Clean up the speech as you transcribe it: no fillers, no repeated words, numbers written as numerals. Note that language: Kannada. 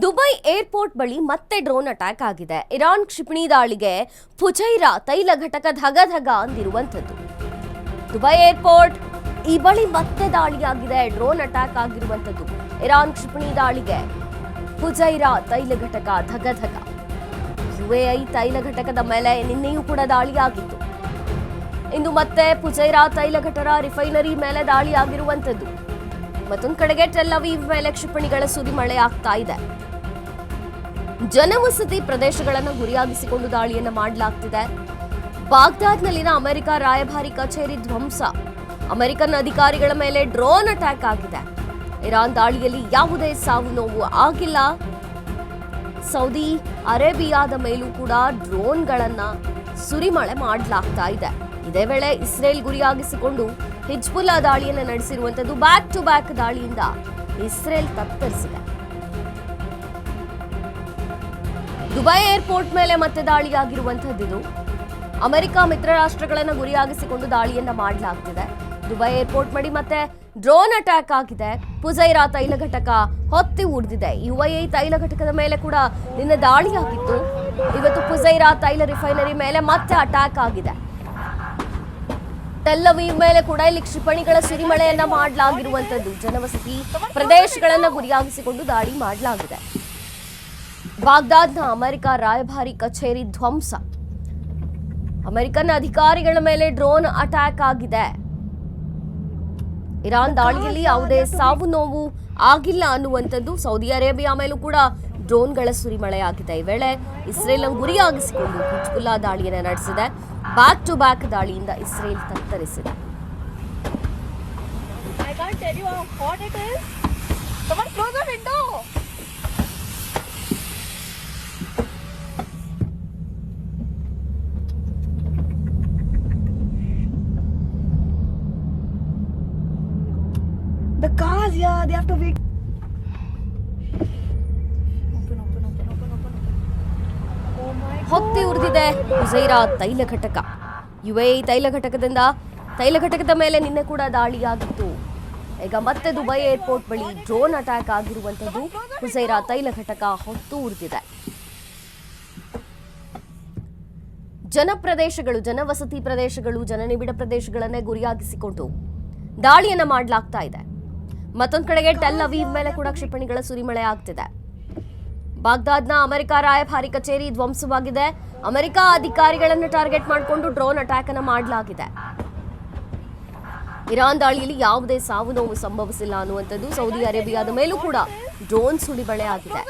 ದುಬೈ ಏರ್ಪೋರ್ಟ್ ಬಳಿ ಮತ್ತೆ ಡ್ರೋನ್ ಅಟ್ಯಾಕ್ ಆಗಿದೆ. ಇರಾನ್ ಕ್ಷಿಪಣಿ ದಾಳಿಗೆ ಫುಜೈರಾ ತೈಲ ಘಟಕ ಧಗಧಗ ಅಂದಿರುವಂಥದ್ದು. ದುಬೈ ಏರ್ಪೋರ್ಟ್ ಈ ಬಳಿ ಮತ್ತೆ ದಾಳಿಯಾಗಿದೆ. ಡ್ರೋನ್ ಅಟ್ಯಾಕ್ ಆಗಿರುವಂಥದ್ದು. ಇರಾನ್ ಕ್ಷಿಪಣಿ ದಾಳಿಗೆ ಫುಜೈರಾ ತೈಲ ಘಟಕ ಧಗಧಗ. ಯುಎಇ ತೈಲ ಘಟಕದ ಮೇಲೆ ನಿನ್ನೆಯೂ ಕೂಡ ದಾಳಿಯಾಗಿತ್ತು. ಇಂದು ಮತ್ತೆ ಫುಜೈರಾ ತೈಲ ಘಟಕ ರಿಫೈನರಿ ಮೇಲೆ ದಾಳಿಯಾಗಿರುವಂಥದ್ದು. ಮತ್ತೊಂದು ಕಡೆಗೆ ಟೆಲ್ ಅವೀವ್ ಮೇಲೆ ಕ್ಷಿಪಣಿಗಳ ಸುರಿಮಳೆ ಆಗ್ತಾ ಇದೆ. ಜನವಸತಿ ಪ್ರದೇಶಗಳನ್ನು ಗುರಿಯಾಗಿಸಿಕೊಂಡು ದಾಳಿಯನ್ನು ಮಾಡಲಾಗ್ತಿದೆ. ಬಾಗ್ದಾದ್ನಲ್ಲಿನ ಅಮೆರಿಕ ರಾಯಭಾರಿ ಕಚೇರಿ ಧ್ವಂಸ. ಅಮೆರಿಕನ್ ಅಧಿಕಾರಿಗಳ ಮೇಲೆ ಡ್ರೋನ್ ಅಟ್ಯಾಕ್ ಆಗಿದೆ. ಇರಾನ್ ದಾಳಿಯಲ್ಲಿ ಯಾವುದೇ ಸಾವು ನೋವು ಆಗಿಲ್ಲ. ಸೌದಿ ಅರೇಬಿಯಾದ ಮೇಲೂ ಕೂಡ ಡ್ರೋನ್ಗಳನ್ನ ಸುರಿಮಳೆ ಮಾಡಲಾಗ್ತಾ ಇದೆ. ಇದೇ ವೇಳೆ ಇಸ್ರೇಲ್ ಗುರಿಯಾಗಿಸಿಕೊಂಡು ಹಿಜ್ಬುಲ್ಲಾ ದಾಳಿಯನ್ನು ನಡೆಸಿರುವಂತದ್ದು. ಬ್ಯಾಕ್ ಟು ಬ್ಯಾಕ್ ದಾಳಿಯಿಂದ ಇಸ್ರೇಲ್ ತತ್ತರಿಸಿದೆ. ದುಬೈ ಏರ್ಪೋರ್ಟ್ ಮೇಲೆ ಮತ್ತೆ ದಾಳಿಯಾಗಿರುವಂತದ್ದು. ಅಮೆರಿಕ ಮಿತ್ರ ರಾಷ್ಟ್ರಗಳನ್ನು ಗುರಿಯಾಗಿಸಿಕೊಂಡು ದಾಳಿಯನ್ನ ಮಾಡಲಾಗ್ತಿದೆ. ದುಬೈ ಏರ್ಪೋರ್ಟ್ ಬಳಿ ಮತ್ತೆ ಡ್ರೋನ್ ಅಟ್ಯಾಕ್ ಆಗಿದೆ. ಫುಜೈರಾ ತೈಲ ಘಟಕ ಹೊತ್ತಿ ಉಳಿದಿದೆ. ಯುಎಇ ತೈಲ ಘಟಕದ ಮೇಲೆ ಕೂಡ ನಿನ್ನೆ ದಾಳಿಯಾಗಿತ್ತು. ಇವತ್ತು ಫುಜೈರಾ ತೈಲ ರಿಫೈನರಿ ಮೇಲೆ ಮತ್ತೆ ಅಟ್ಯಾಕ್ ಆಗಿದೆ. ಟೆಲ್ ಅವೀವ್ ಮೇಲೆ ಕೂಡ ಇಲ್ಲಿ ಕ್ಷಿಪಣಿಗಳ ಸುರಿಮಳೆಯನ್ನ ಮಾಡಲಾಗಿರುವಂತದ್ದು. ಜನವಸತಿ ಪ್ರದೇಶಗಳನ್ನ ಗುರಿಯಾಗಿಸಿಕೊಂಡು ದಾಳಿ ಮಾಡಲಾಗಿದೆ. ಬಾಗ್ದಾದ್ನ ಅಮೆರಿಕ ರಾಯಭಾರಿ ಕಚೇರಿ ಧ್ವಂಸ. ಅಮೆರಿಕನ್ ಅಧಿಕಾರಿಗಳ ಮೇಲೆ ಡ್ರೋನ್ ಅಟ್ಯಾಕ್ ಆಗಿದೆ. ಇರಾನ್ ದಾಳಿಯಲ್ಲಿ ಯಾವುದೇ ಸಾವು ನೋವು ಆಗಿಲ್ಲ ಅನ್ನುವಂಥದ್ದು. ಸೌದಿ ಅರೇಬಿಯಾ ಮೇಲೂ ಕೂಡ ಡ್ರೋನ್ಗಳ ಸುರಿಮಳೆಯಾಗಿದೆ. ಈ ವೇಳೆ ಇಸ್ರೇಲ್ ಗುರಿಯಾಗಿಸಿಕೊಂಡು ಹಿಜ್ಬುಲ್ಲಾ ದಾಳಿಯನ್ನು ನಡೆಸಿದೆ. ಬ್ಯಾಕ್ ಟು ಬ್ಯಾಕ್ ದಾಳಿಯಿಂದ Israel ತತ್ತರಿಸಿದೆ. The cars, yeah, they have to wait. ಹೊತ್ತಿ ಉರಿದಿದೆ ಫುಜೈರಾ ತೈಲ ಘಟಕ. ಯುಎಇ ತೈಲ ಘಟಕದ ಮೇಲೆ ನಿನ್ನೆ ಕೂಡ ದಾಳಿಯಾಗಿತ್ತು. ಈಗ ಮತ್ತೆ ದುಬೈ ಏರ್ಪೋರ್ಟ್ ಬಳಿ ಡ್ರೋನ್ ಅಟ್ಯಾಕ್ ಆಗಿರುವಂತದ್ದು. ಫುಜೈರಾ ತೈಲ ಘಟಕ ಹೊತ್ತು ಉರಿದಿದೆ. ಜನವಸತಿ ಪ್ರದೇಶಗಳು, ಜನನಿಬಿಡ ಪ್ರದೇಶಗಳನ್ನೇ ಗುರಿಯಾಗಿಸಿಕೊಂಡು ದಾಳಿಯನ್ನ ಮಾಡಲಾಗ್ತಾ ಇದೆ. ಮತ್ತೊಂದು ಕಡೆಗೆ ಟೆಲ್ ಅವೀವ್ ಮೇಲೆ ಕೂಡ ಕ್ಷಿಪಣಿಗಳ ಸುರಿಮಳೆ ಆಗ್ತಿದೆ. ಬಾಗ್ದಾದ್ನ ಅಮೆರಿಕ ರಾಯಭಾರಿ ಕಚೇರಿ ಧ್ವಂಸವಾಗಿದೆ. ಅಮೆರಿಕ ಅಧಿಕಾರಿಗಳನ್ನು ಟಾರ್ಗೆಟ್ ಮಾಡಿಕೊಂಡು ಡ್ರೋನ್ ಅಟ್ಯಾಕ್ ಅನ್ನು ಮಾಡಲಾಗಿದೆ. ಇರಾನ್ ದಾಳಿಯಲ್ಲಿ ಯಾವುದೇ ಸಾವು ನೋವು ಸಂಭವಿಸಿಲ್ಲ ಅನ್ನುವಂಥದ್ದು. ಸೌದಿ ಅರೇಬಿಯಾದ ಮೇಲೂ ಕೂಡ ಡ್ರೋನ್ ಸುರಿಮಳೆ ಆಗಿದೆ.